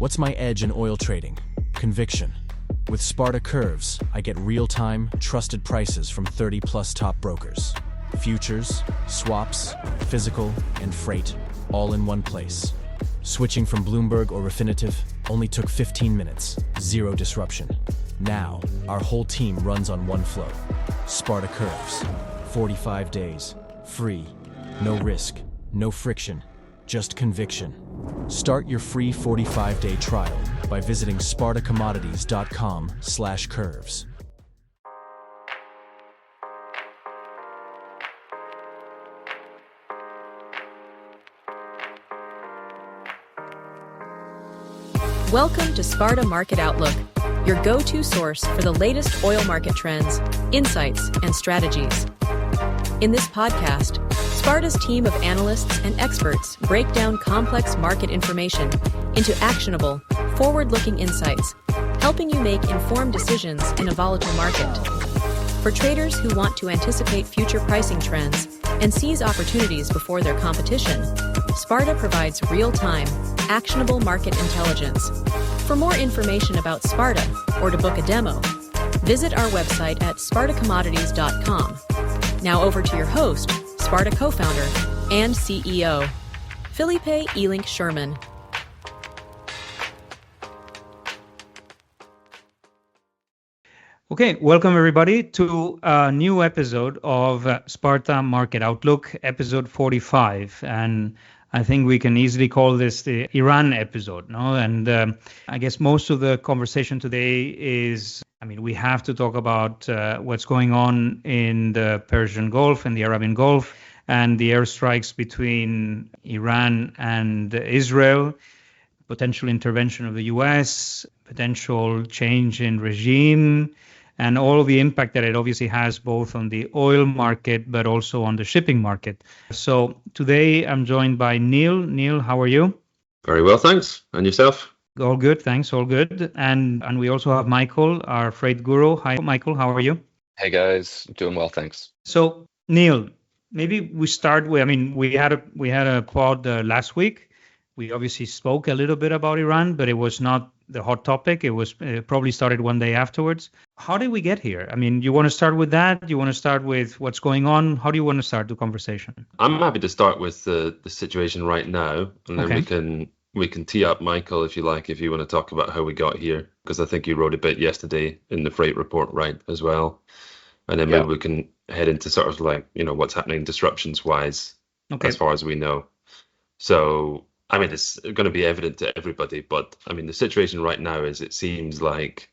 What's my edge in oil trading? Conviction. With Sparta Curves, I get real-time, trusted prices from 30-plus top brokers. Futures, swaps, physical, and freight, all in one place. Switching from Bloomberg or Refinitiv only took 15 minutes, zero disruption. Now, our whole team runs on one flow. Sparta Curves, 45 days, free, no risk, no friction, just conviction. Start your free 45-day trial by visiting spartacommodities.com/curves. Welcome to Sparta Market Outlook, your go-to source for the latest oil market trends, insights, and strategies. In this podcast, Sparta's team of analysts and experts break down complex market information into actionable, forward-looking insights, helping you make informed decisions in a volatile market. For traders who want to anticipate future pricing trends and seize opportunities before their competition, Sparta provides real-time, actionable market intelligence. For more information about Sparta or to book a demo, visit our website at spartacommodities.com. Now over to your host, Sparta co-founder and CEO, Felipe Elink Schuurman. Okay, welcome everybody to a new episode of Sparta Market Outlook, episode 45. And I think we can easily call this the Iran episode, no? And I guess most of the conversation today is, we have to talk about what's going on in the Persian Gulf and the Arabian Gulf and the airstrikes between Iran and Israel, potential intervention of the US, potential change in regime, and all of the impact that it obviously has both on the oil market, but also on the shipping market. So today I'm joined by Neil. Neil, how are you? Very well, thanks. And yourself? All good, thanks, all good. And we also have Michael, our freight guru. Hi, Michael, how are you? Hey guys, doing well, thanks. So Neil, maybe we start with, we had a pod last week. We obviously spoke a little bit about Iran, but it was not the hot topic. It was probably started one day afterwards. How did we get here? You want to start with that? You want to start with what's going on? How do you want to start the conversation? I'm happy to start with the situation right now, and then we can tee up Michael if you like, if you want to talk about how we got here, because I think you wrote a bit yesterday in the freight report, right, as well. And then maybe we can head into sort of like, what's happening disruptions wise, as far as we know. So it's going to be evident to everybody, but the situation right now is it seems like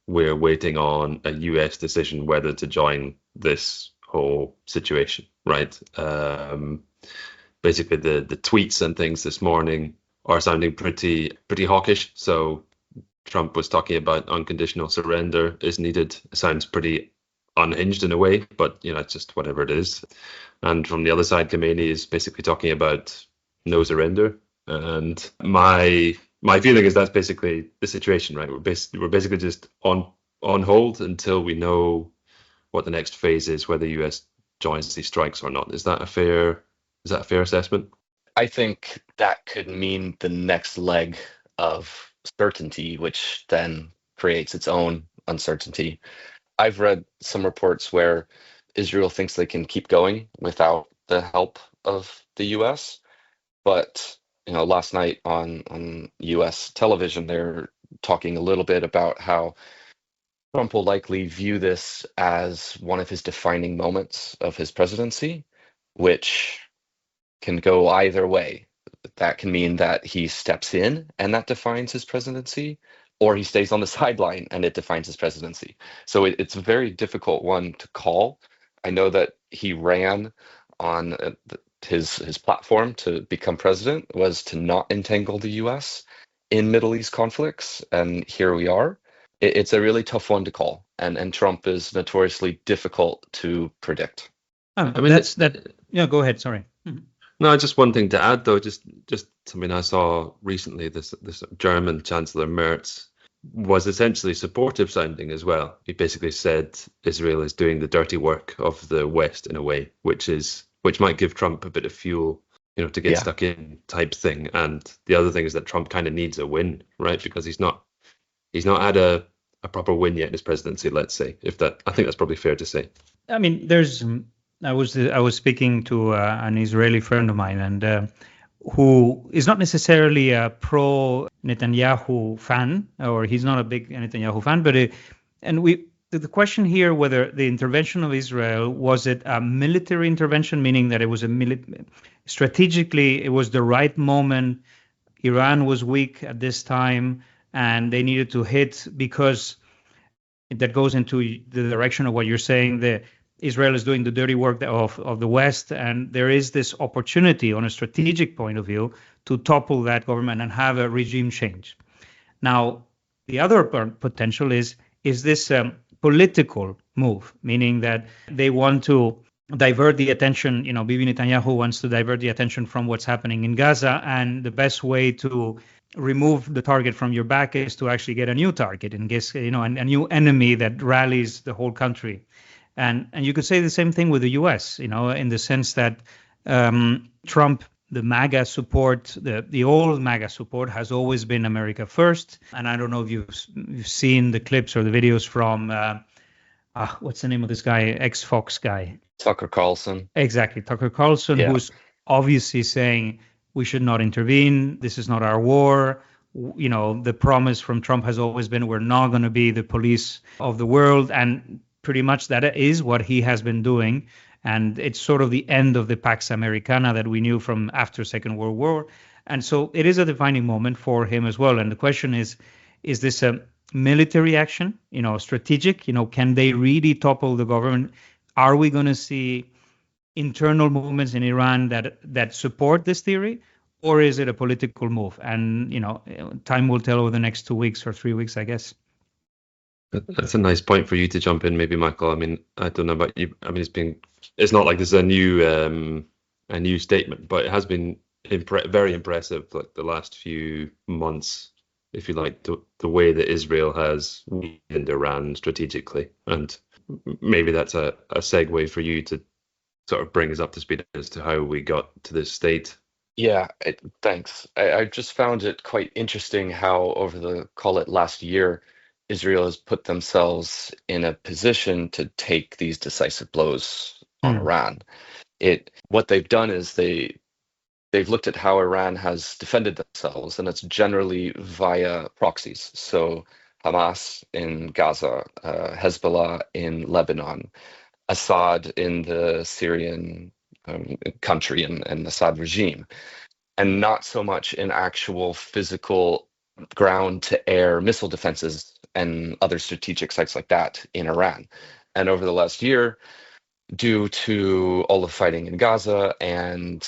we're waiting on a US decision whether to join this whole situation, right? Basically, the tweets and things this morning are sounding pretty hawkish. So Trump was talking about unconditional surrender is needed. It sounds pretty unhinged in a way, but it's just whatever it is. And from the other side, Khamenei is basically talking about no surrender. And my feeling is that's basically the situation, right? We're basically just on hold until we know what the next phase is, whether the US joins these strikes or not. Is that a fair assessment? I think that could mean the next leg of certainty, which then creates its own uncertainty. I've read some reports where Israel thinks they can keep going without the help of the US, but last night on US television, they're talking a little bit about how Trump will likely view this as one of his defining moments of his presidency, which can go either way. That can mean that he steps in and that defines his presidency, or he stays on the sideline and it defines his presidency. So it's a very difficult one to call. I know that he ran on his platform to become president was to not entangle the US in Middle East conflicts, and here we are. It's a really tough one to call, and Trump is notoriously difficult to predict. Go ahead, sorry. No, just one thing to add though, just something I saw recently, this German Chancellor Merz was essentially supportive sounding as well. He basically said Israel is doing the dirty work of the West in a way, which might give Trump a bit of fuel to get stuck in type thing. And the other thing is that Trump kind of needs a win, right? Because he's not had a proper win yet in his presidency, let's say. I think that's probably fair to say. I mean, I was speaking to an Israeli friend of mine, and who is not necessarily a pro Netanyahu fan, or he's not a big Netanyahu fan, but the question here, whether the intervention of Israel, was it a military intervention, meaning that it was strategically, it was the right moment. Iran was weak at this time, and they needed to hit, because that goes into the direction of what you're saying. Israel is doing the dirty work of the West, and there is this opportunity on a strategic point of view to topple that government and have a regime change. Now, the other potential is this political move, meaning that they want to divert the attention. Bibi Netanyahu wants to divert the attention from what's happening in Gaza, and the best way to remove the target from your back is to actually get a new target, and a new enemy that rallies the whole country. And you could say the same thing with the U.S., in the sense that Trump, the MAGA support, the old MAGA support, has always been America first. And I don't know if you've seen the clips or the videos from, what's the name of this guy, ex-Fox guy? Tucker Carlson. Exactly, Tucker Carlson, who's obviously saying we should not intervene. This is not our war. The promise from Trump has always been we're not going to be the police of the world. And pretty much that is what he has been doing. And it's sort of the end of the Pax Americana that we knew from after Second World War. And so it is a defining moment for him as well. And the question is this a military action, strategic? Can they really topple the government? Are we going to see internal movements in Iran that support this theory? Or is it a political move? And, time will tell over the next 2 weeks or 3 weeks, I guess. That's a nice point for you to jump in, maybe, Michael. I mean, I don't know about you. I mean, it's not like this is a new statement, but it has been very impressive, like the last few months, if you like, the way that Israel has weakened Iran strategically. And maybe that's a segue for you to sort of bring us up to speed as to how we got to this state. Yeah, thanks. I just found it quite interesting how over the, call it, last year, Israel has put themselves in a position to take these decisive blows on Iran. What they've done is they've looked at how Iran has defended themselves, and it's generally via proxies. So Hamas in Gaza, Hezbollah in Lebanon, Assad in the Syrian country and Assad regime, and not so much in actual physical ground-to-air missile defenses and other strategic sites like that in Iran. And over the last year, due to all the fighting in Gaza and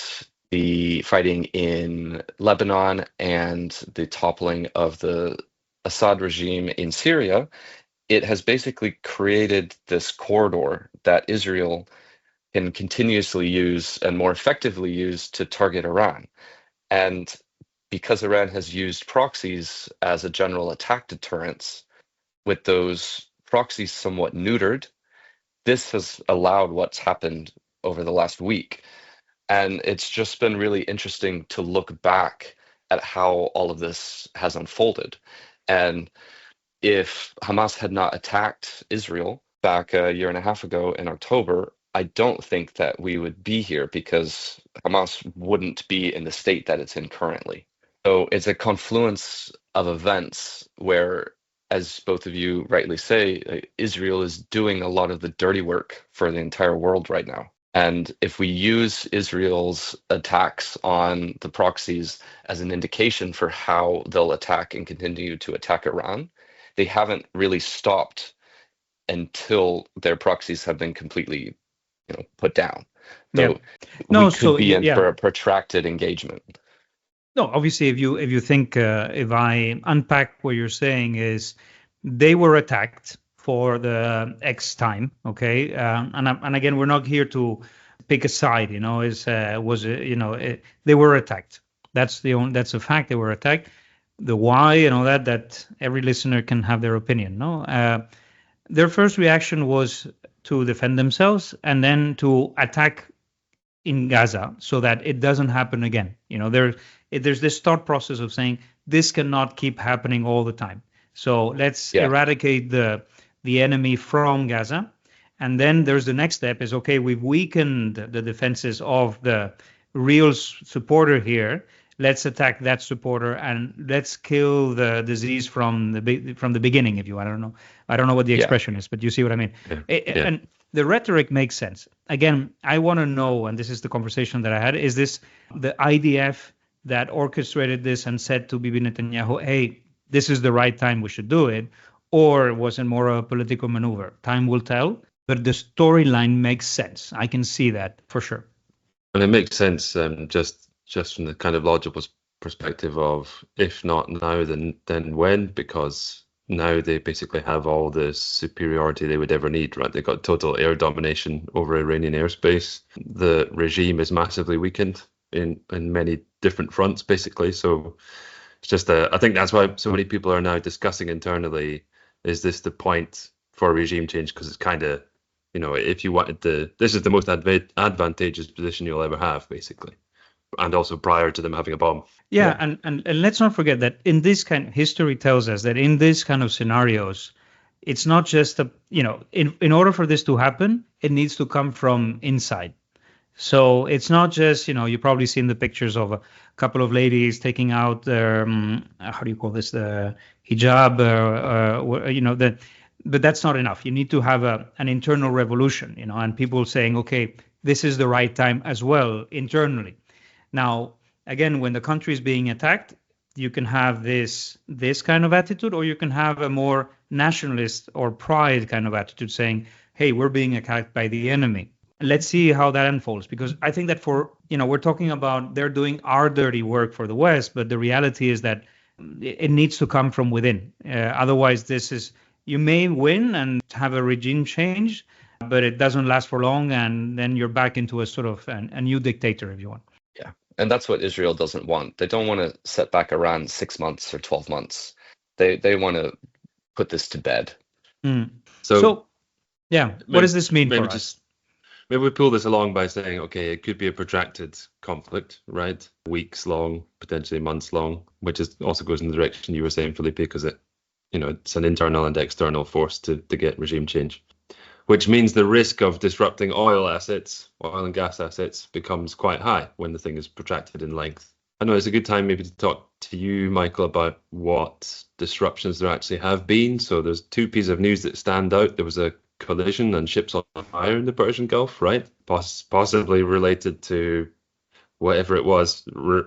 the fighting in Lebanon and the toppling of the Assad regime in Syria, it has basically created this corridor that Israel can continuously use and more effectively use to target Iran. And because Iran has used proxies as a general attack deterrence, with those proxies somewhat neutered, this has allowed what's happened over the last week. And it's just been really interesting to look back at how all of this has unfolded. And if Hamas had not attacked Israel back a year and a half ago in October, I don't think that we would be here, because Hamas wouldn't be in the state that it's in currently. So it's a confluence of events where, as both of you rightly say, Israel is doing a lot of the dirty work for the entire world right now. And if we use Israel's attacks on the proxies as an indication for how they'll attack and continue to attack Iran, they haven't really stopped until their proxies have been completely, put down. So we could be in for a protracted engagement. No, obviously, if you think, if I unpack what you're saying, is they were attacked for the X time, okay, and again, we're not here to pick a side, they were attacked. That's a fact. They were attacked. The why, that every listener can have their opinion. No, their first reaction was to defend themselves and then to attack in Gaza so that it doesn't happen again. There's this thought process of saying this cannot keep happening all the time. So let's eradicate the enemy from Gaza. And then there's the next step is, okay, we've weakened the defenses of the real supporter here. Let's attack that supporter and let's kill the disease from the beginning, if you want. I don't know what the expression is, but you see what I mean. And the rhetoric makes sense. Again, I want to know, and this is the conversation that I had, is this the IDF that orchestrated this and said to Bibi Netanyahu, hey, this is the right time, we should do it, or was it more a political maneuver? Time will tell, but the storyline makes sense. I can see that for sure. And it makes sense just from the kind of logical perspective of, if not now, then when? Because now they basically have all the superiority they would ever need, right? They've got total air domination over Iranian airspace. The regime is massively weakened in many different fronts, basically. So it's just I think that's why so many people are now discussing internally, is this the point for a regime change? Because it's kind of, if you wanted this is the most advantageous position you'll ever have, basically. And also prior to them having a bomb. Yeah. And let's not forget that in this kind of history tells us that in this kind of scenarios, it's not just in order for this to happen, it needs to come from inside. So it's not just, you've probably seen the pictures of a couple of ladies taking out their, how do you call this, the hijab, but that's not enough. You need to have an internal revolution, and people saying, okay, this is the right time as well internally. Now, again, when the country is being attacked, you can have this kind of attitude, or you can have a more nationalist or pride kind of attitude saying, hey, we're being attacked by the enemy. Let's see how that unfolds, because I think that we're talking about they're doing our dirty work for the West, but the reality is that it needs to come from within. Otherwise, you may win and have a regime change, but it doesn't last for long, and then you're back into a sort of a new dictator, if you want. Yeah, and that's what Israel doesn't want. They don't want to set back Iran 6 months or 12 months. They want to put this to bed. So yeah, what does this mean for us? Maybe we pull this along by saying, okay, it could be a protracted conflict, right? Weeks long, potentially months long, which also goes in the direction you were saying, Felipe, because it's an internal and external force to get regime change, which means the risk of disrupting oil and gas assets becomes quite high when the thing is protracted in length. I know it's a good time maybe to talk to you, Michael, about what disruptions there actually have been. So there's two pieces of news that stand out. There was a collision and ships on fire in the Persian Gulf, right? Possibly related to whatever it was,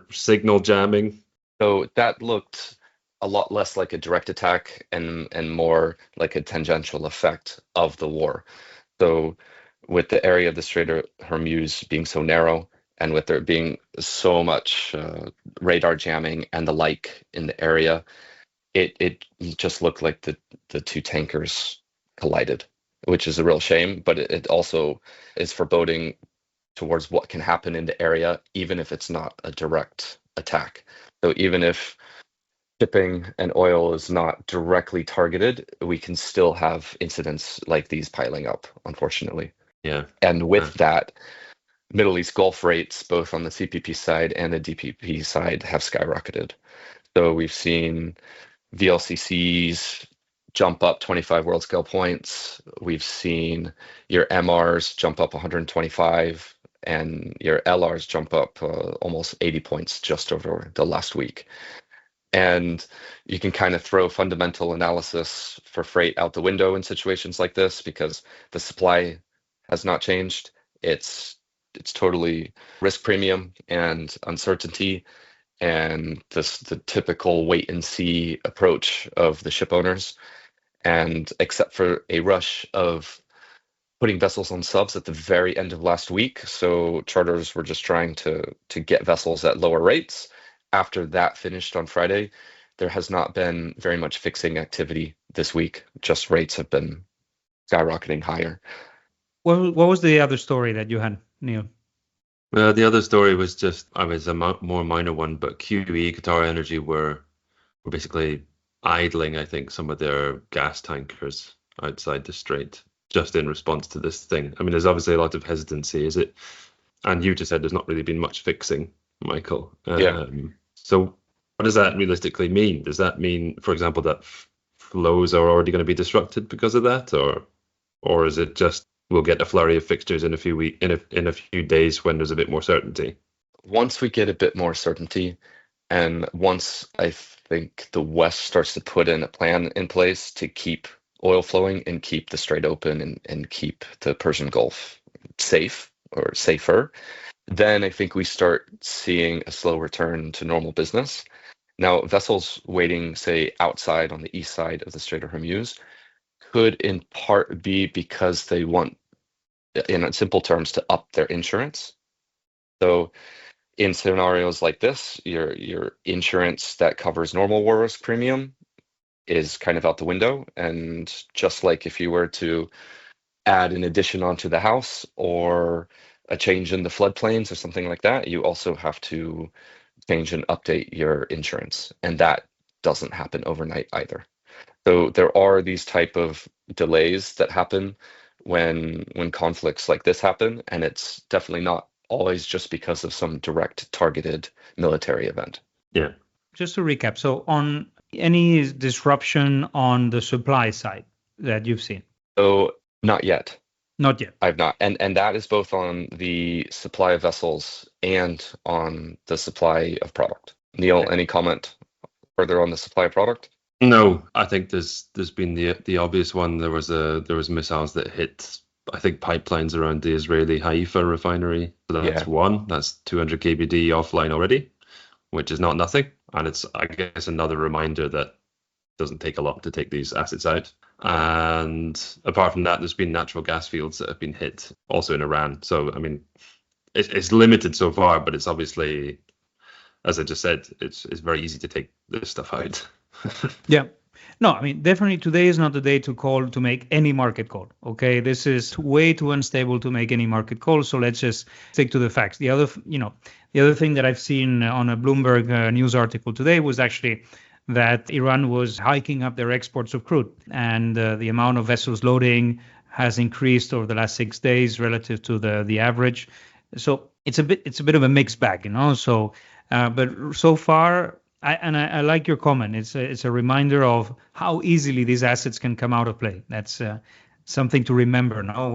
signal jamming. So that looked a lot less like a direct attack and more like a tangential effect of the war. So with the area of the Strait of Hormuz being so narrow, and with there being so much radar jamming and the like in the area, it just looked like the two tankers collided, which is a real shame, but it also is foreboding towards what can happen in the area, even if it's not a direct attack. So even if shipping and oil is not directly targeted, we can still have incidents like these piling up, unfortunately. Yeah. And with that, Middle East Gulf rates, both on the CPP side and the DPP side, have skyrocketed. So we've seen VLCCs jump up 25 world scale points. We've seen your MRs jump up 125 and your LRs jump up almost 80 points just over the last week. And you can kind of throw fundamental analysis for freight out the window in situations like this, because the supply has not changed. It's totally risk premium and uncertainty, and the typical wait and see approach of the ship owners. And except for a rush of putting vessels on subs at the very end of last week, so charters were just trying to get vessels at lower rates. After that finished on Friday, there has not been very much fixing activity this week. Just rates have been skyrocketing higher. What was the other story that you had, Neil? Well, the other story was just, a more minor one, but QE, Qatar Energy, were basically idling, I think, some of their gas tankers outside the strait, just in response to this thing. I mean, there's obviously a lot of hesitancy. Is it And you just said there's not really been much fixing, Michael. Yeah. So what does that realistically mean? Does that mean, for example, that flows are already going to be disrupted because of that, or is it just we'll get a flurry of fixtures in a few in a few days when there's a bit more certainty? Once we get a bit more certainty, and once I think the West starts to put in a plan in place to keep oil flowing and keep the Strait open and keep the Persian Gulf safe or safer, then I think we start seeing a slow return to normal business. Now, vessels waiting, say, outside on the east side of the Strait of Hormuz could in part be because they want, in simple terms, to up their insurance. So in scenarios like this, your insurance that covers normal war risk premium is kind of out the window. And just like if you were to add an addition onto the house or a change in the floodplains or something like that, you also have to change and update your insurance. And that doesn't happen overnight either. So there are these type of delays that happen when conflicts like this happen, and it's definitely not always just because of some direct targeted military event. Yeah. Just to recap, so on any disruption on the supply side that you've seen? So not yet. Not yet. I've not. And that is both on the supply of vessels and on the supply of product. Neil, Okay. any comment further on the supply of product? No, I think there's been the obvious one. There was missiles that hit, I think, pipelines around the Israeli Haifa refinery. So that's one. That's 200 kbd offline already, which is not nothing. And it's, I guess, another reminder that it doesn't take a lot to take these assets out. And apart from that, there's been natural gas fields that have been hit, also in Iran. So, I mean, it's limited so far, but it's obviously, as I just said, it's very easy to take this stuff out. Yeah. No, I mean, definitely today is not the day to make any market call. Okay, this is way too unstable to make any market call. So let's just stick to the facts. The other thing that I've seen on a Bloomberg news article today was actually that Iran was hiking up their exports of crude, and the amount of vessels loading has increased over the last 6 days relative to the average. So it's a bit of a mixed bag, So, but so far. I like your comment. It's a reminder of how easily these assets can come out of play. That's something to remember now.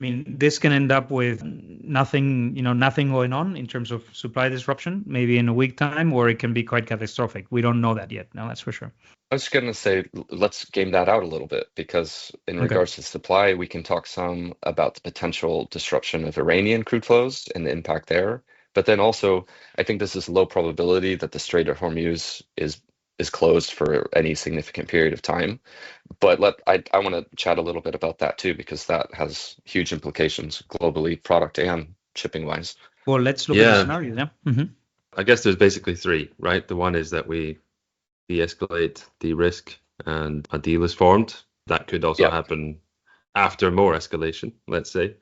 This can end up with nothing going on in terms of supply disruption, maybe in a week time, or it can be quite catastrophic. We don't know that yet. No, that's for sure. I was going to say, let's game that out a little bit, because in regards to supply, we can talk some about the potential disruption of Iranian crude flows and the impact there. But then also, I think this is low probability that the Strait of Hormuz is closed for any significant period of time. But I want to chat a little bit about that too, because that has huge implications globally, product and shipping wise. Well, let's look at the scenario. Yeah. Mm-hmm. I guess there's basically three, right? The one is that we de-escalate, de-risk, and a deal is formed. That could also happen after more escalation, let's say.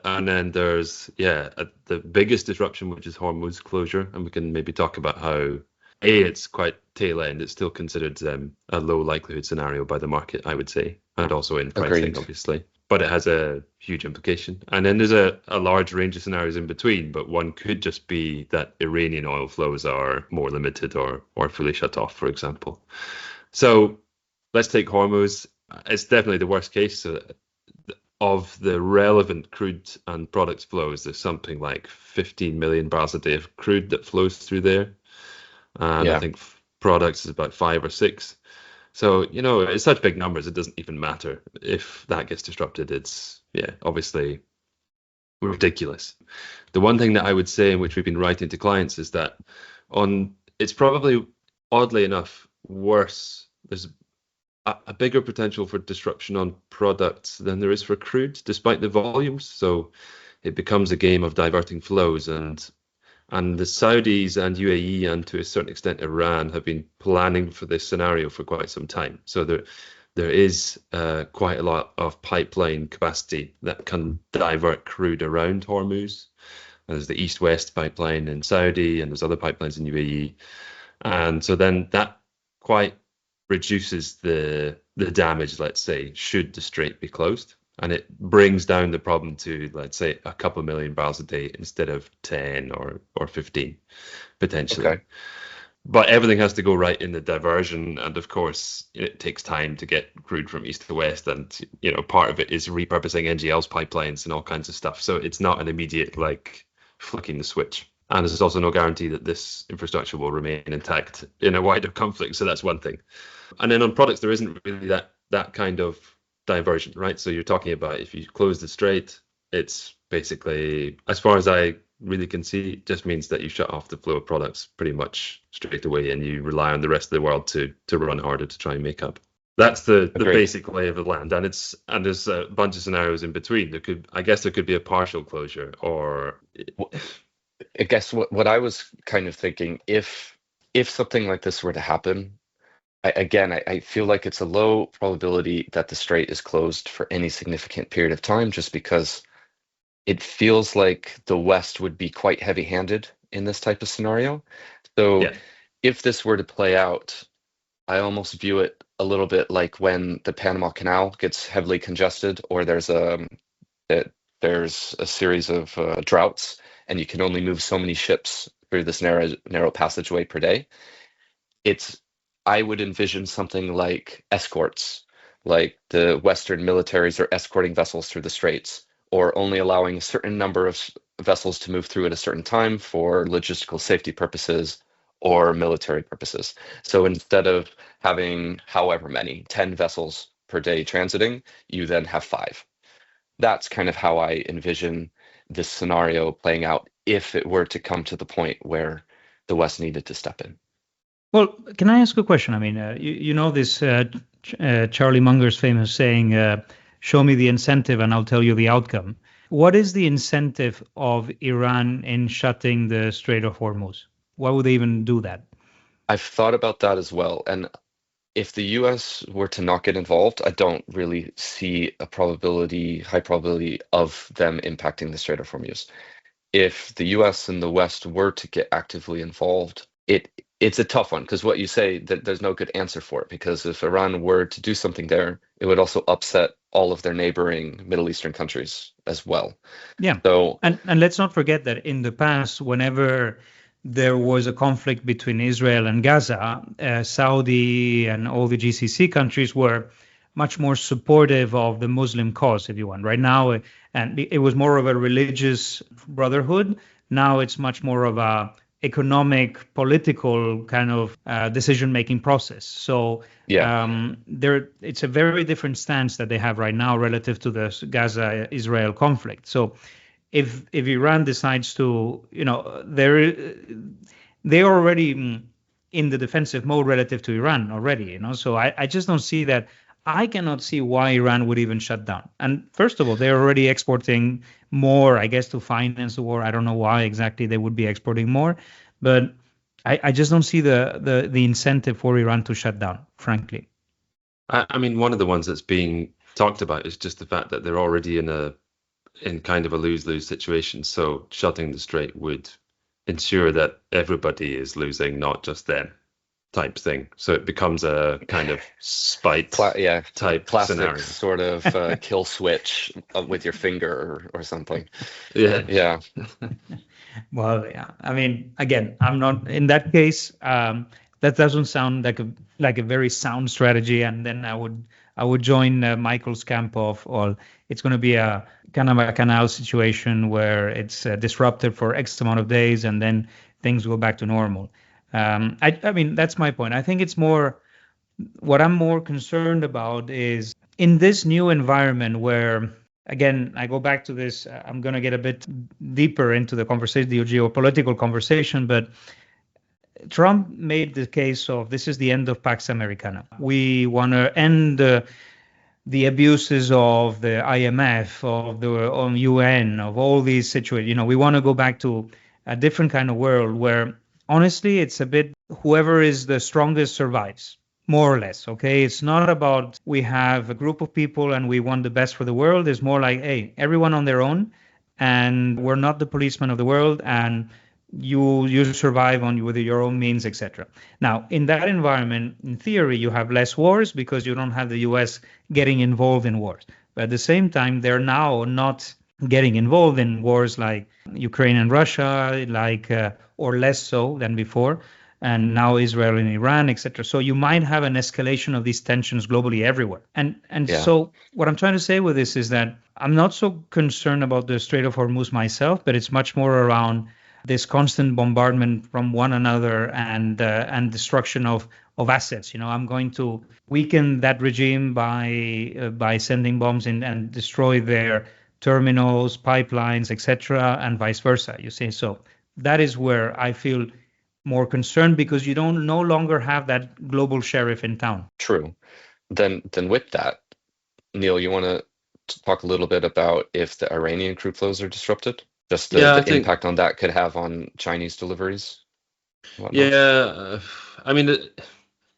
And then there's, the biggest disruption, which is Hormuz closure. And we can maybe talk about how, it's quite tail end. It's still considered a low likelihood scenario by the market, I would say. And also in pricing, obviously. But it has a huge implication. And then there's a large range of scenarios in between. But one could just be that Iranian oil flows are more limited or fully shut off, for example. So let's take Hormuz. It's definitely the worst case. Of the relevant crude and products flows, there's something like 15 million barrels a day of crude that flows through there. And I think products is about 5 or 6. So, it's such big numbers, it doesn't even matter. If that gets disrupted, it's, obviously ridiculous. The one thing that I would say, in which we've been writing to clients, is that it's probably, oddly enough, worse. There's a bigger potential for disruption on products than there is for crude, despite the volumes. So it becomes a game of diverting flows, and the Saudis and UAE, and to a certain extent Iran, have been planning for this scenario for quite some time. So there is quite a lot of pipeline capacity that can divert crude around Hormuz. There's the East-West pipeline in Saudi, and there's other pipelines in UAE. And so then that quite reduces the damage, let's say, should the strait be closed. And it brings down the problem to, let's say, a couple million barrels a day instead of 10 or 15, potentially. Okay. But everything has to go right in the diversion. And of course, it takes time to get crude from east to west. And, part of it is repurposing NGL's pipelines and all kinds of stuff. So it's not an immediate, flicking the switch. And there's also no guarantee that this infrastructure will remain intact in a wider conflict. So that's one thing. And then on products, there isn't really that kind of diversion, right? So you're talking about if you close the strait, it's basically, as far as I really can see, it just means that you shut off the flow of products pretty much straight away, and you rely on the rest of the world to run harder to try and make up. That's the basic lay of the land, and there's a bunch of scenarios in between. There could be a partial closure, or I guess what I was kind of thinking, if something like this were to happen, I feel like it's a low probability that the strait is closed for any significant period of time, just because it feels like the West would be quite heavy-handed in this type of scenario. So if this were to play out, I almost view it a little bit like when the Panama Canal gets heavily congested, or there's a series of droughts, and you can only move so many ships through this narrow passageway per day. I would envision something like escorts, like the Western militaries are escorting vessels through the straits, or only allowing a certain number of vessels to move through at a certain time for logistical safety purposes or military purposes. So instead of having however many, 10 vessels per day transiting, you then have 5. That's kind of how I envision this scenario playing out if it were to come to the point where the West needed to step in. Well, can I ask a question? I mean, this Charlie Munger's famous saying, show me the incentive and I'll tell you the outcome. What is the incentive of Iran in shutting the Strait of Hormuz? Why would they even do that? I've thought about that as well. And if the US were to not get involved, I don't really see a high probability of them impacting the Strait of Hormuz. If the US and the West were to get actively involved, it's a tough one, because what you say, that there's no good answer for it, because if Iran were to do something there, it would also upset all of their neighboring Middle Eastern countries as well. Yeah. So and let's not forget that in the past, whenever there was a conflict between Israel and Gaza, Saudi and all the GCC countries were much more supportive of the Muslim cause, if you want. Right now, and it was more of a religious brotherhood. Now it's much more of a economic, political kind of decision-making process. So it's a very different stance that they have right now relative to the Gaza-Israel conflict. So if Iran decides to, they're already in the defensive mode relative to Iran already, So I just don't see that. I cannot see why Iran would even shut down. And first of all, they're already exporting more, I guess, to finance the war. I don't know why exactly they would be exporting more, but I just don't see the incentive for Iran to shut down, frankly. I mean, one of the ones that's being talked about is just the fact that they're already in kind of a lose-lose situation. So shutting the strait would ensure that everybody is losing, not just them, type thing. So it becomes a kind of spite type plastic scenario. Sort of kill switch with your finger or something. Yeah. Well, yeah. I mean, again, I'm not in that case. That doesn't sound like a very sound strategy. And then I would join Michael's camp of, well, it's going to be a kind of a canal situation where it's disrupted for X amount of days and then things go back to normal. I mean, that's my point. I think it's more, what I'm more concerned about is in this new environment where, again, I go back to this, I'm going to get a bit deeper into the conversation, the geopolitical conversation, but Trump made the case of this is the end of Pax Americana. We want to end the abuses of the IMF, of the UN, of all these situations. We want to go back to a different kind of world where, honestly, it's a bit whoever is the strongest survives, more or less, okay? It's not about we have a group of people and we want the best for the world. It's more like, hey, everyone on their own, and we're not the policemen of the world, and you survive with your own means, etc. Now, in that environment, in theory, you have less wars because you don't have the US getting involved in wars. But at the same time, they're now not getting involved in wars like Ukraine and Russia, or less so than before, and now Israel and Iran, etc. So you might have an escalation of these tensions globally everywhere. And Yeah. so what I'm trying to say with this is that I'm not so concerned about the Strait of Hormuz myself, but it's much more around this constant bombardment from one another and destruction of assets. I'm going to weaken that regime by sending bombs in and destroy their terminals, pipelines, etc., and vice versa. You see, so that is where I feel more concerned, because you don't no longer have that global sheriff in town. True. Then with that, Neil, you want to talk a little bit about if the Iranian crude flows are disrupted? Just Yeah, I the think- impact on that could have on Chinese deliveries? Whatnot. Yeah, I mean,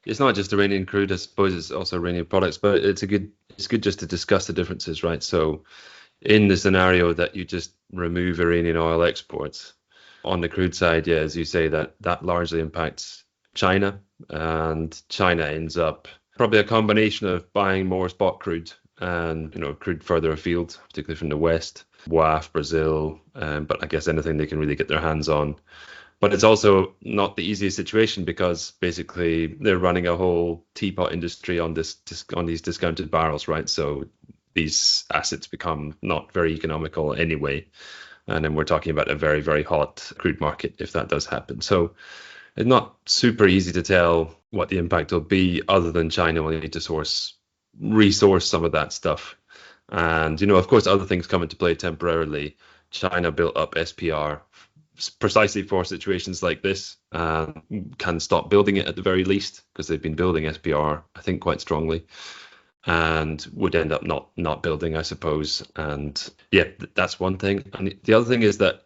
it's not just Iranian crude. I suppose it's also Iranian products, but it's good just to discuss the differences, right? So, in the scenario that you just remove Iranian oil exports on the crude side, yeah, as you say, that largely impacts China, and China ends up probably a combination of buying more spot crude and crude further afield, particularly from the west, WAF, Brazil, but I guess anything they can really get their hands on. But it's also not the easiest situation, because basically they're running a whole teapot industry on these discounted barrels, right? So these assets become not very economical anyway. And then we're talking about a very, very hot crude market if that does happen. So it's not super easy to tell what the impact will be, other than China will need to resource some of that stuff. And, of course, other things come into play temporarily. China built up SPR precisely for situations like this, can stop building it at the very least, because they've been building SPR, I think, quite strongly, and would end up not building, I suppose. And yeah, that's one thing. And the other thing is that,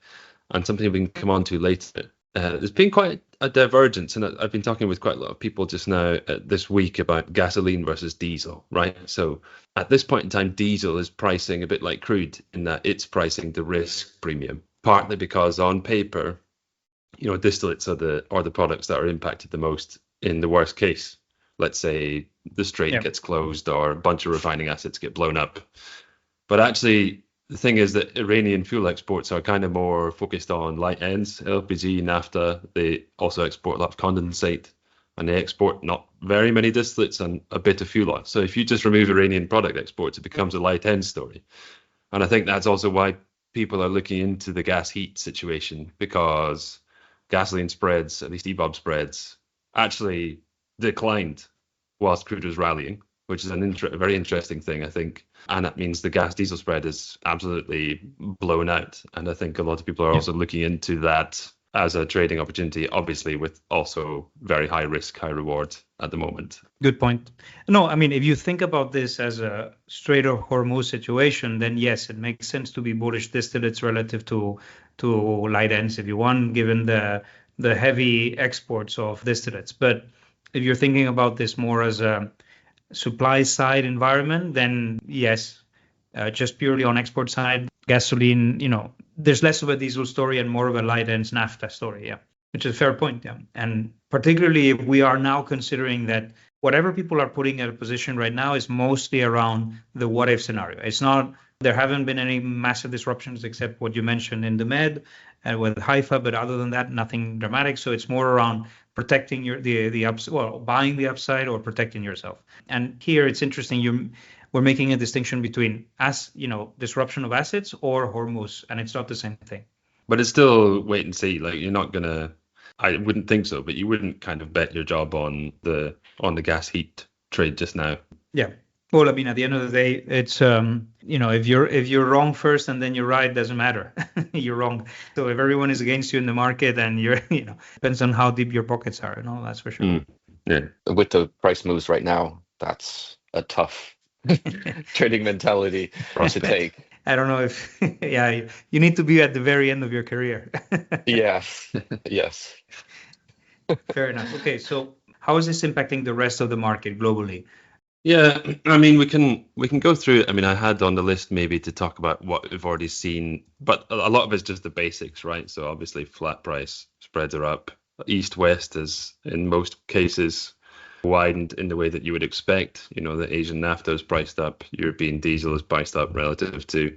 and something we can come on to later, there's been quite a divergence, and I've been talking with quite a lot of people just now this week about gasoline versus diesel, right? So at this point in time, diesel is pricing a bit like crude, in that it's pricing the risk premium, partly because on paper, distillates are the products that are impacted the most in the worst case. Let's say the strait gets closed or a bunch of refining assets get blown up. But actually, the thing is that Iranian fuel exports are kind of more focused on light ends, LPG, naphtha. They also export a lot of condensate, and they export not very many distillates and a bit of fuel oil. So if you just remove Iranian product exports, it becomes a light end story. And I think that's also why people are looking into the gas heat situation, because gasoline spreads, at least EBOB spreads, actually declined whilst crude was rallying, which is a very interesting thing, I think. And that means the gas diesel spread is absolutely blown out. And I think a lot of people are also looking into that as a trading opportunity, obviously with also very high risk, high reward at the moment. Good point. No, I mean, if you think about this as a Strait of Hormuz situation, then yes, it makes sense to be bullish distillates relative to light ends, if you want, given the heavy exports of distillates. But if you're thinking about this more as a supply side environment, then yes, just purely on export side, gasoline, there's less of a diesel story and more of a light ends naphtha story, which is a fair point, And particularly if we are now considering that whatever people are putting at a position right now is mostly around the what if scenario. It's not, there haven't been any massive disruptions except what you mentioned in the Med and with Haifa, but other than that, nothing dramatic. So it's more around protecting buying the upside or protecting yourself. And here it's interesting. We're making a distinction between disruption of assets or Hormuz, and it's not the same thing. But it's still wait and see. Like, you're not gonna, I wouldn't think so, but you wouldn't kind of bet your job on the gas heat trade just now. Yeah. Well, I mean, at the end of the day, it's if you're wrong first and then you're right, doesn't matter. You're wrong. So if everyone is against you in the market, and you're depends on how deep your pockets are, that's for sure. Yeah. With the price moves right now, that's a tough trading mentality to take. I don't know if you need to be at the very end of your career. Yes. Fair enough. Okay, so how is this impacting the rest of the market globally? Yeah, I mean, we can go through it. I mean, I had on the list maybe to talk about what we've already seen, but a lot of it's just the basics, right? So obviously flat price spreads are up. East-west is in most cases widened in the way that you would expect. The Asian naphtha is priced up, European diesel is priced up relative to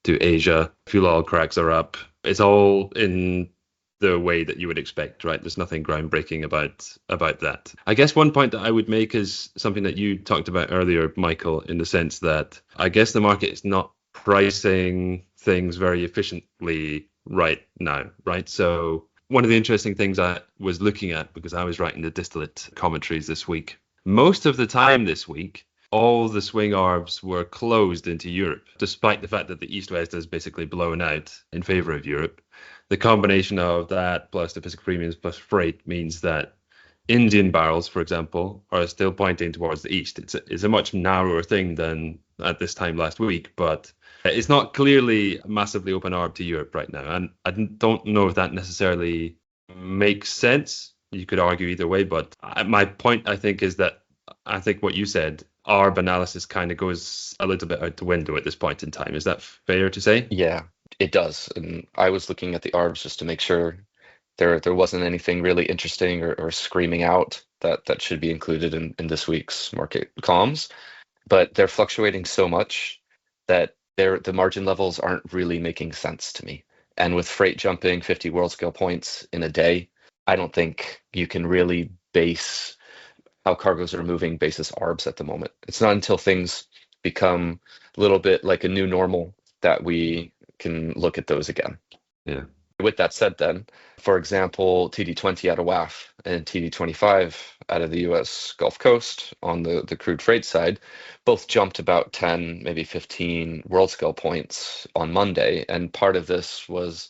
Asia. Fuel oil cracks are up. It's all in the way that you would expect, right? There's nothing groundbreaking about that. I guess one point that I would make is something that you talked about earlier, Michael, in the sense that I guess the market is not pricing things very efficiently right now, right? So one of the interesting things I was looking at, because I was writing the distillate commentaries this week, most of the time this week, all the swing arbs were closed into Europe, despite the fact that the East-West has basically blown out in favor of Europe. The combination of that plus the physical premiums plus freight means that Indian barrels, for example, are still pointing towards the east. It's a much narrower thing than at this time last week, but it's not clearly a massively open arb to Europe right now. And I don't know if that necessarily makes sense. You could argue either way, but my point, I think, is that I think what you said, arb analysis kind of goes a little bit out the window at this point in time. Is that fair to say? Yeah, it does. And I was looking at the arbs just to make sure there wasn't anything really interesting or screaming out that should be included in this week's market comms. But they're fluctuating so much that the margin levels aren't really making sense to me. And with freight jumping 50 world scale points in a day, I don't think you can really base how cargoes are moving basis arbs at the moment. It's not until things become a little bit like a new normal that we can look at those again. Yeah. With that said, then, for example, TD20 out of WAF and TD25 out of the US Gulf Coast on the crude freight side both jumped about 10, maybe 15 world scale points on Monday. And part of this was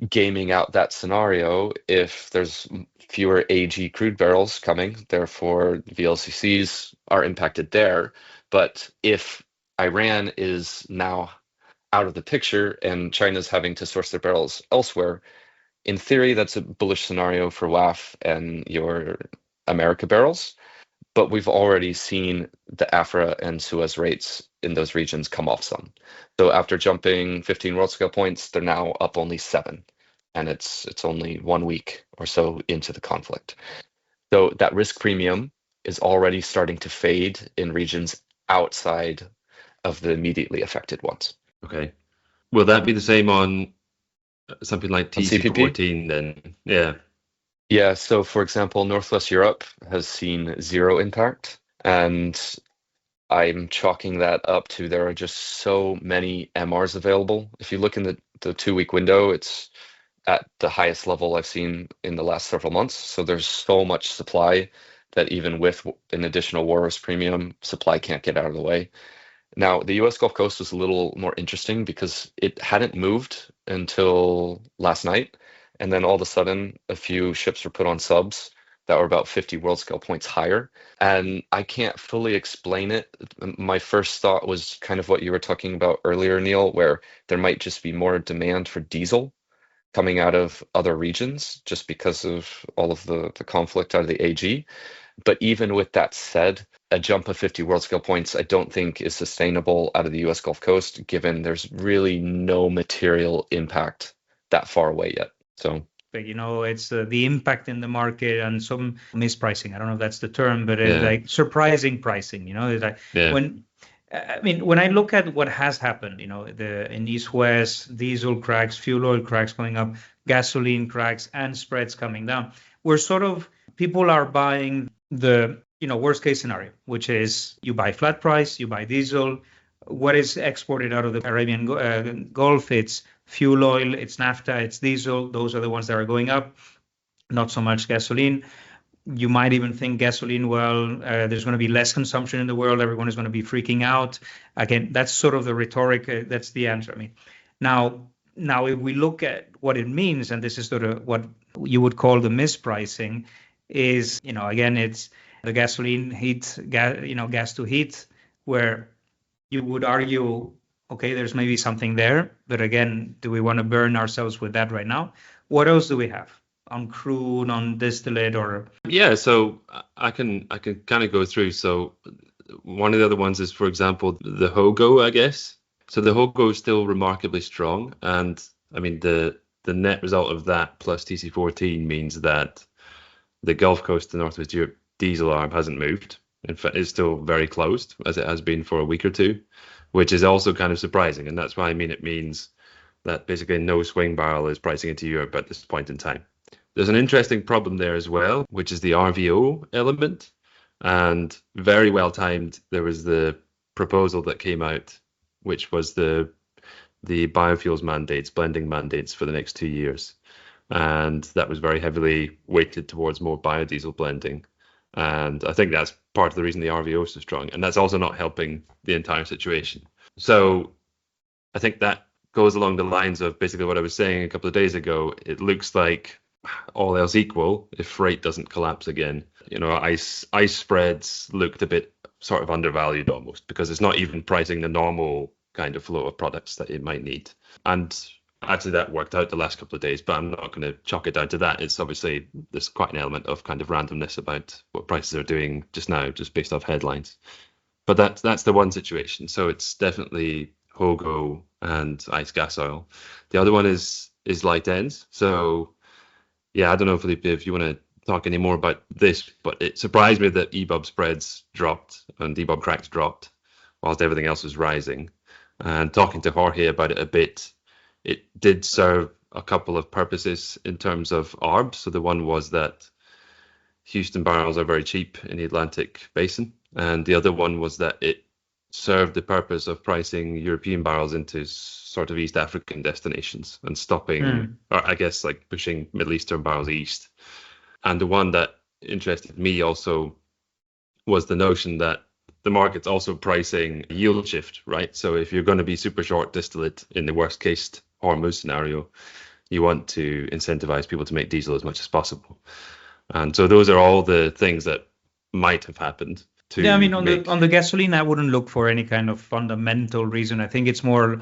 gaming out that scenario. If there's fewer AG crude barrels coming, therefore VLCCs are impacted there. But if Iran is now out of the picture and China's having to source their barrels elsewhere, in theory, that's a bullish scenario for WAF and your America barrels. But we've already seen the Afra and Suez rates in those regions come off some. So after jumping 15 world scale points, they're now up only 7. And it's only 1 week or so into the conflict. So that risk premium is already starting to fade in regions outside of the immediately affected ones. Okay. Will that be the same on something like TC14 then? Yeah. Yeah. So, for example, Northwest Europe has seen 0 impact. And I'm chalking that up to there are just so many MRs available. If you look in the 2-week window, it's at the highest level I've seen in the last several months. So there's so much supply that even with an additional war risk premium, supply can't get out of the way. Now, the US Gulf Coast was a little more interesting because it hadn't moved until last night. And then all of a sudden, a few ships were put on subs that were about 50 world scale points higher. And I can't fully explain it. My first thought was kind of what you were talking about earlier, Neil, where there might just be more demand for diesel coming out of other regions just because of all of the conflict out of the AG. But even with that said, a jump of 50 world scale points I don't think is sustainable out of the US Gulf Coast, given there's really no material impact that far away yet. So, but it's the impact in the market and some mispricing. I don't know if that's the term, but it's like surprising pricing. It's like when I look at what has happened, in East-West, diesel cracks, fuel oil cracks going up, gasoline cracks, and spreads coming down, people are buying the worst case scenario, which is you buy flat price, you buy diesel. What is exported out of the Arabian Gulf? It's fuel oil, it's naphtha, it's diesel. Those are the ones that are going up, not so much gasoline. You might even think gasoline, there's going to be less consumption in the world. Everyone is going to be freaking out. Again, that's sort of the rhetoric. That's the answer. Now, if we look at what it means, and this is sort of what you would call the mispricing, is, again, it's the gasoline heat, gas to heat, where you would argue, okay, there's maybe something there. But again, do we want to burn ourselves with that right now? What else do we have? On crude, on distillate, or so I can kind of go through. So one of the other ones is, for example, the HOGO, I guess. So the HOGO is still remarkably strong, and I mean the net result of that plus TC14 means that the Gulf Coast and Northwest Europe diesel arb hasn't moved. In fact, it's still very closed, as it has been for a week or two, which is also kind of surprising. And that's why it means that basically no swing barrel is pricing into Europe at this point in time. There's an interesting problem there as well, which is the RVO element. And very well timed, there was the proposal that came out, which was the biofuels mandates, blending mandates for the next 2 years. And that was very heavily weighted towards more biodiesel blending. And I think that's part of the reason the RVO is so strong. And that's also not helping the entire situation. So I think that goes along the lines of basically what I was saying a couple of days ago. It looks like all else equal, if freight doesn't collapse again, ice spreads looked a bit sort of undervalued almost, because it's not even pricing the normal kind of flow of products that it might need. And actually that worked out the last couple of days, but I'm not going to chalk it down to that. It's obviously, there's quite an element of kind of randomness about what prices are doing just now, just based off headlines. But that's the one situation. So it's definitely HOGO and ICE gas oil. The other one is light ends. So yeah, I don't know, Felipe, if you want to talk any more about this, but it surprised me that EBOB spreads dropped and EBOB cracks dropped whilst everything else was rising. And talking to Jorge about it a bit, it did serve a couple of purposes in terms of ARB. So the one was that Houston barrels are very cheap in the Atlantic basin. And the other one was that it served the purpose of pricing European barrels into sort of East African destinations and stopping, or I guess like pushing Middle Eastern barrels east. And the one that interested me also was the notion that the market's also pricing yield shift, right? So if you're going to be super short distillate in the worst case Hormuz scenario, you want to incentivize people to make diesel as much as possible. And so those are all the things that might have happened. Yeah, I mean, on the gasoline, I wouldn't look for any kind of fundamental reason. I think it's more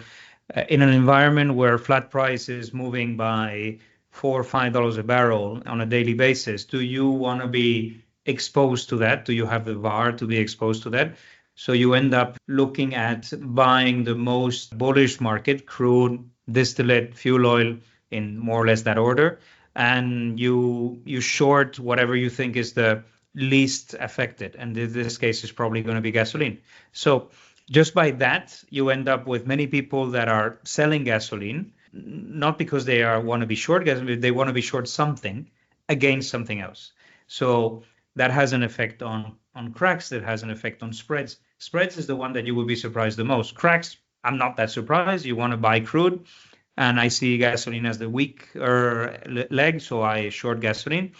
in an environment where flat price is moving by $4 or $5 a barrel on a daily basis. Do you want to be exposed to that? Do you have the VAR to be exposed to that? So you end up looking at buying the most bullish market, crude, distillate, fuel oil, in more or less that order, and you short whatever you think is the least affected, and in this case is probably going to be gasoline. So just by that, you end up with many people that are selling gasoline, not because they want to be short gasoline, they want to be short something against something else. So that has an effect on cracks, that has an effect on spreads. Spreads is the one that you will be surprised the most. Cracks, I'm not that surprised. You want to buy crude, and I see gasoline as the weaker leg, so I short gasoline.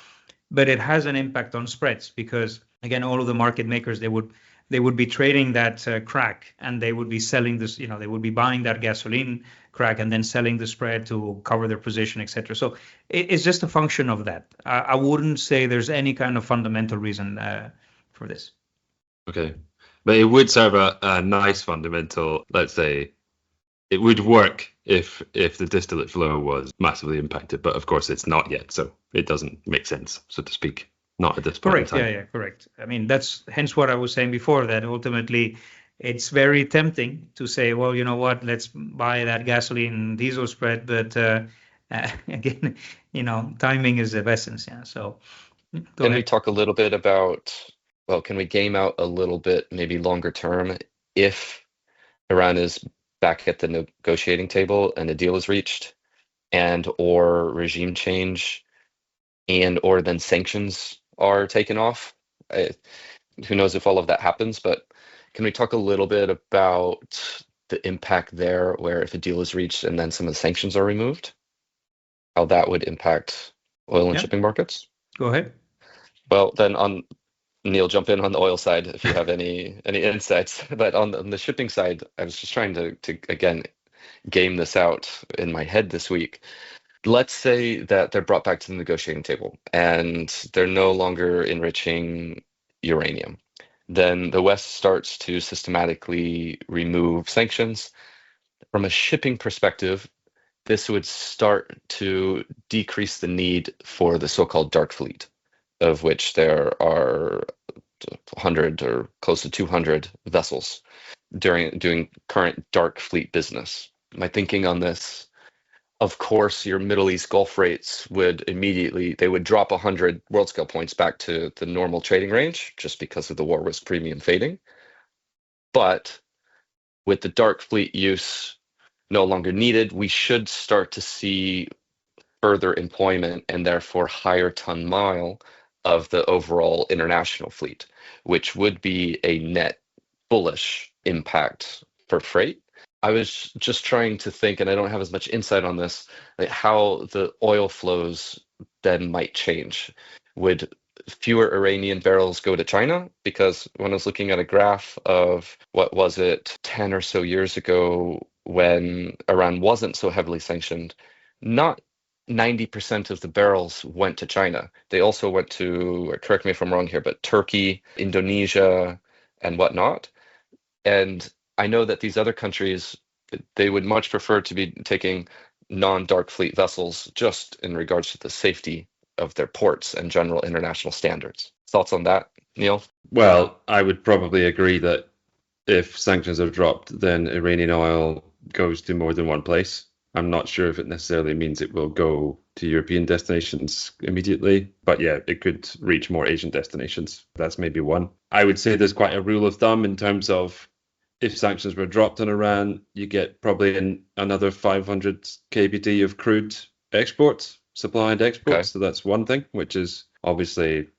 But it has an impact on spreads because, again, all of the market makers, they would be trading that crack, and they would be selling this, they would be buying that gasoline crack and then selling the spread to cover their position, etc. So it's just a function of that. I wouldn't say there's any kind of fundamental reason for this. Okay. But it would serve a nice fundamental, let's say, it would work if the distillate flow was massively impacted, but of course it's not yet, so it doesn't make sense, so to speak. Not at this point in time. Yeah, correct. I mean, that's hence what I was saying before, that ultimately it's very tempting to say, well, you know what, let's buy that gasoline diesel spread, but again, timing is of essence. Yeah. So can we talk a little bit about, can we game out a little bit, maybe longer term, if Iran is back at the negotiating table and a deal is reached, and or regime change, and or then sanctions are taken off? Who knows if all of that happens, but can we talk a little bit about the impact there, where if a deal is reached and then some of the sanctions are removed, how that would impact oil and shipping markets? Go ahead. Well, then Neil, jump in on the oil side if you have any insights. But on the shipping side, I was just trying to again game this out in my head this week. Let's say that they're brought back to the negotiating table and they're no longer enriching uranium. Then the West starts to systematically remove sanctions. From a shipping perspective, this would start to decrease the need for the so-called dark fleet, of which there are 100 or close to 200 vessels doing current dark fleet business. My thinking on this, of course, your Middle East Gulf rates would drop 100 world scale points back to the normal trading range just because of the war risk premium fading. But with the dark fleet use no longer needed, we should start to see further employment and therefore higher ton mile of the overall international fleet, which would be a net bullish impact for freight. I was just trying to think, and I don't have as much insight on this, like how the oil flows then might change. Would fewer Iranian barrels go to China? Because when I was looking at a graph of, 10 or so years ago when Iran wasn't so heavily sanctioned, not 90% of the barrels went to China. They also went to, correct me if I'm wrong here, but Turkey, Indonesia, and whatnot. And I know that these other countries, they would much prefer to be taking non-dark fleet vessels just in regards to the safety of their ports and general international standards. Thoughts on that, Neil? Well, I would probably agree that if sanctions are dropped, then Iranian oil goes to more than one place. I'm not sure if it necessarily means it will go to European destinations immediately, but yeah, it could reach more Asian destinations. That's maybe one. I would say there's quite a rule of thumb in terms of if sanctions were dropped on Iran, you get probably another 500 kbd of crude exports, supply and exports. Okay. So that's one thing, which is obviously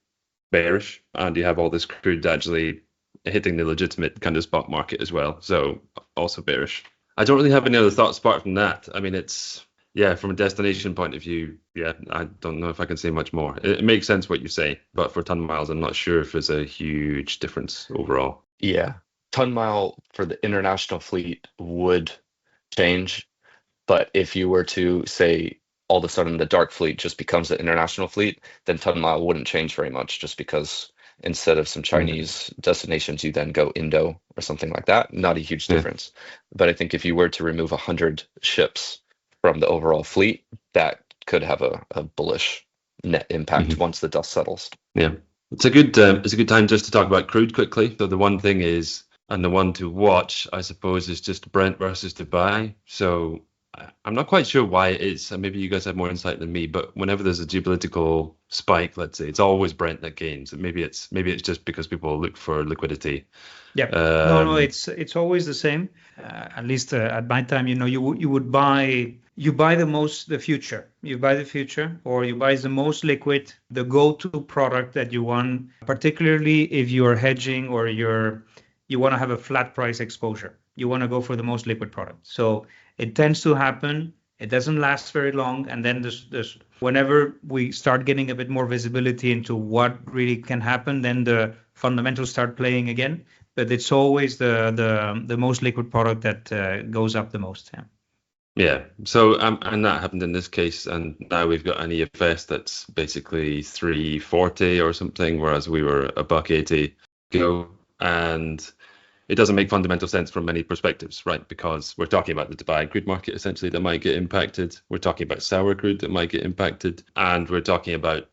bearish. And you have all this crude actually hitting the legitimate kind of spot market as well. So also bearish. I don't really have any other thoughts apart from that. I mean, it's, yeah, from a destination point of view, yeah, I don't know if I can say much more. It makes sense what you say, but for ton miles, I'm not sure if there's a huge difference overall. Yeah. Ton mile for the international fleet would change. But if you were to say all of a sudden the dark fleet just becomes the international fleet, then ton mile wouldn't change very much just because instead of some Chinese destinations, you then go Indo or something like that. Not a huge difference. But I think if you were to remove 100 ships from the overall fleet, that could have a bullish net impact once the dust settles. Yeah, it's a good time just to talk about crude quickly. So the one thing is, and the one to watch, I suppose, is just Brent versus Dubai. So I'm not quite sure why it is. Maybe you guys have more insight than me, but whenever there's a geopolitical spike, let's say, it's always Brent that gains. Maybe it's just because people look for liquidity. Yeah. No, it's always the same. At least at my time, you would buy the future. You buy the future, or you buy the most liquid, the go-to product that you want, particularly if you are hedging or you want to have a flat price exposure. You want to go for the most liquid product. So it tends to happen. It doesn't last very long. And then there's whenever we start getting a bit more visibility into what really can happen, then the fundamentals start playing again. But it's always the most liquid product that goes up the most. Yeah. Yeah. So and that happened in this case, and now we've got an EFS that's basically 340 or something, whereas we were $1.80 ago, and it doesn't make fundamental sense from many perspectives, right? Because we're talking about the Dubai crude market essentially that might get impacted. We're talking about sour crude that might get impacted, and we're talking about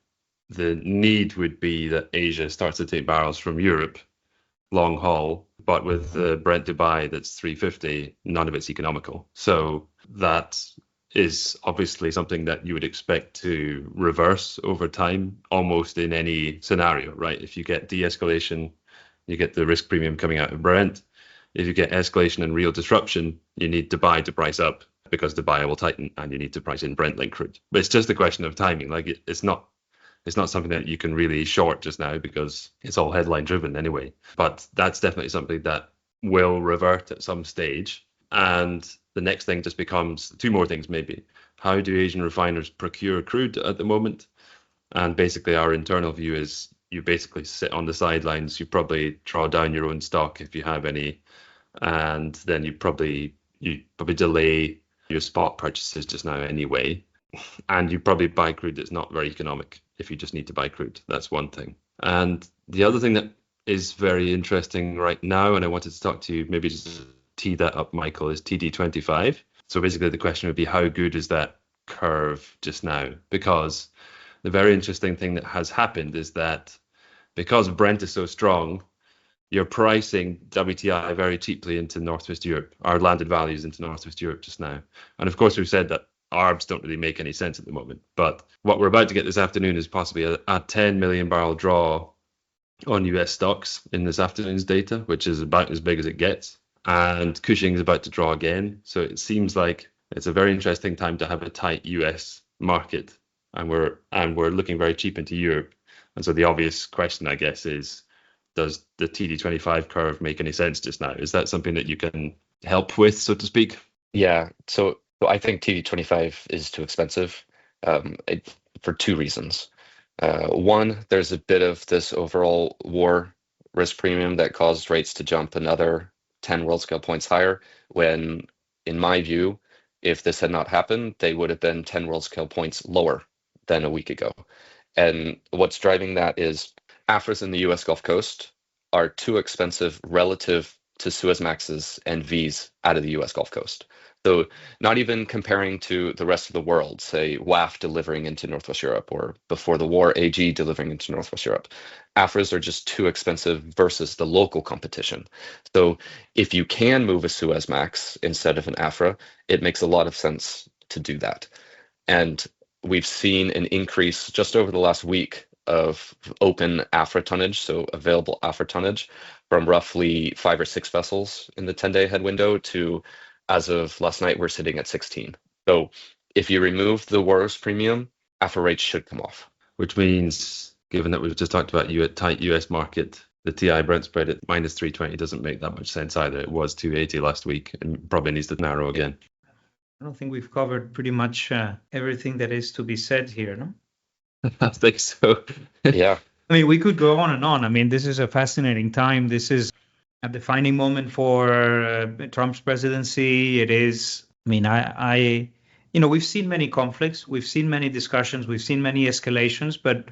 the need would be that Asia starts to take barrels from Europe long haul, but with the Brent Dubai that's 350, none of it's economical. So that is obviously something that you would expect to reverse over time, almost in any scenario, right? If you get de-escalation, you get the risk premium coming out of Brent. If you get escalation and real disruption, you need Dubai to price up because Dubai will tighten and you need to price in Brent-linked crude. But it's just a question of timing. Like it's not something that you can really short just now because it's all headline driven anyway. But that's definitely something that will revert at some stage. And the next thing just becomes two more things maybe. How do Asian refiners procure crude at the moment? And basically our internal view is you basically sit on the sidelines. You probably draw down your own stock if you have any. And then you probably delay your spot purchases just now anyway. And you probably buy crude that's not very economic if you just need to buy crude. That's one thing. And the other thing that is very interesting right now, and I wanted to talk to you, maybe just tee that up, Michael, is TD25. So basically the question would be, how good is that curve just now? Because the very interesting thing that has happened is that because Brent is so strong, you're pricing WTI very cheaply into Northwest Europe, our landed values into Northwest Europe just now. And of course, we've said that arbs don't really make any sense at the moment. But what we're about to get this afternoon is possibly a 10 million barrel draw on US stocks in this afternoon's data, which is about as big as it gets. And Cushing's about to draw again. So it seems like it's a very interesting time to have a tight US market. And we're looking very cheap into Europe. And so the obvious question, I guess, is, does the TD25 curve make any sense just now? Is that something that you can help with, so to speak? Yeah, so I think TD25 is too expensive for two reasons. One, there's a bit of this overall war risk premium that caused rates to jump another 10 world scale points higher, when, in my view, if this had not happened, they would have been 10 world scale points lower than a week ago. And what's driving that is Afras in the US Gulf Coast are too expensive relative to Suezmaxes and Vs out of the US Gulf Coast. So not even comparing to the rest of the world, say WAF delivering into Northwest Europe, or before the war, AG delivering into Northwest Europe. Afras are just too expensive versus the local competition. So if you can move a Suezmax instead of an Afra, it makes a lot of sense to do that. And we've seen an increase just over the last week of open Afra tonnage, so available Afra tonnage, from roughly 5 or 6 vessels in the 10-day head window to, as of last night, we're sitting at 16. So if you remove the war risk premium, Afra rates should come off. Which means, given that we've just talked about a tight US market, the TI Brent spread at minus 320 doesn't make that much sense either. It was 280 last week and probably needs to narrow again. I don't think we've covered pretty much everything that is to be said here, no? I think so. Yeah. I mean, we could go on and on. I mean, this is a fascinating time. This is a defining moment for Trump's presidency. It is, I mean, we've seen many conflicts, we've seen many discussions, we've seen many escalations, but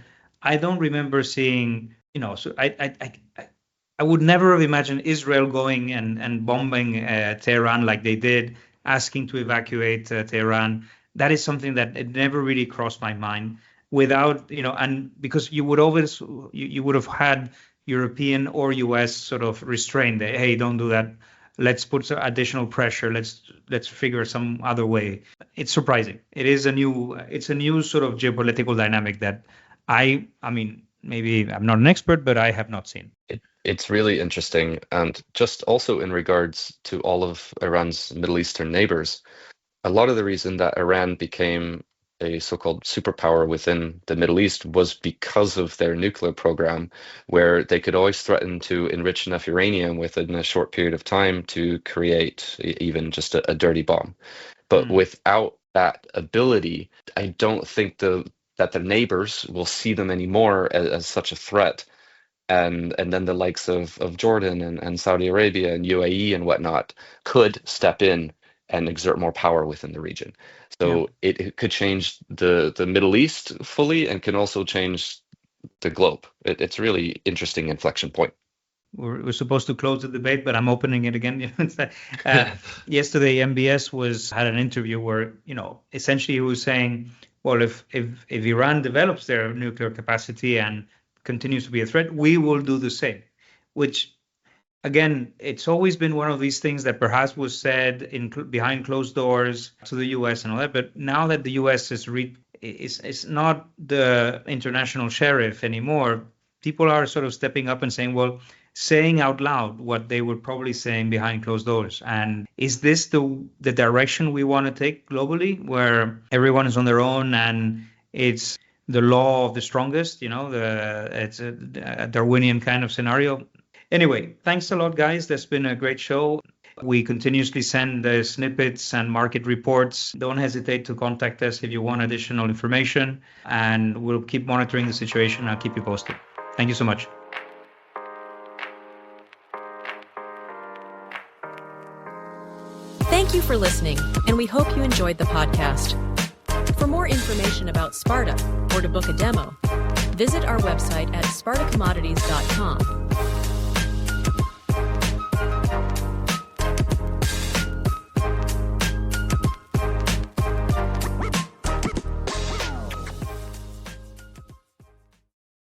I don't remember seeing, so I would never have imagined Israel going and bombing Tehran like they did, asking to evacuate Tehran. That is something that it never really crossed my mind. Without, and because you would have had European or US sort of restrain that, hey, don't do that. Let's put some additional pressure. Let's figure some other way. It's surprising. It's a new sort of geopolitical dynamic that I mean, maybe I'm not an expert, but I have not seen. It's really interesting. And just also in regards to all of Iran's Middle Eastern neighbors, a lot of the reason that Iran became a so-called superpower within the Middle East was because of their nuclear program, where they could always threaten to enrich enough uranium within a short period of time to create even just a dirty bomb. But without that ability, I don't think that the neighbors will see them anymore as such a threat. And then the likes of Jordan and Saudi Arabia and UAE and whatnot could step in and exert more power within the region. So it could change the Middle East fully and can also change the globe. It's a really interesting inflection point. We're supposed to close the debate, but I'm opening it again. Yesterday, MBS had an interview where, essentially he was saying, well, if Iran develops their nuclear capacity and continues to be a threat, we will do the same, which, again, it's always been one of these things that perhaps was said behind closed doors to the U.S. and all that. But now that the U.S. is not the international sheriff anymore, people are sort of stepping up and saying, well, saying out loud what they were probably saying behind closed doors. And is this the direction we want to take globally, where everyone is on their own and it's the law of the strongest? It's a Darwinian kind of scenario. Anyway, thanks a lot, guys. That's been a great show. We continuously send the snippets and market reports. Don't hesitate to contact us if you want additional information, and we'll keep monitoring the situation. I'll keep you posted. Thank you so much. Thank you for listening, and we hope you enjoyed the podcast. For more information about Sparta or to book a demo, visit our website at spartacommodities.com.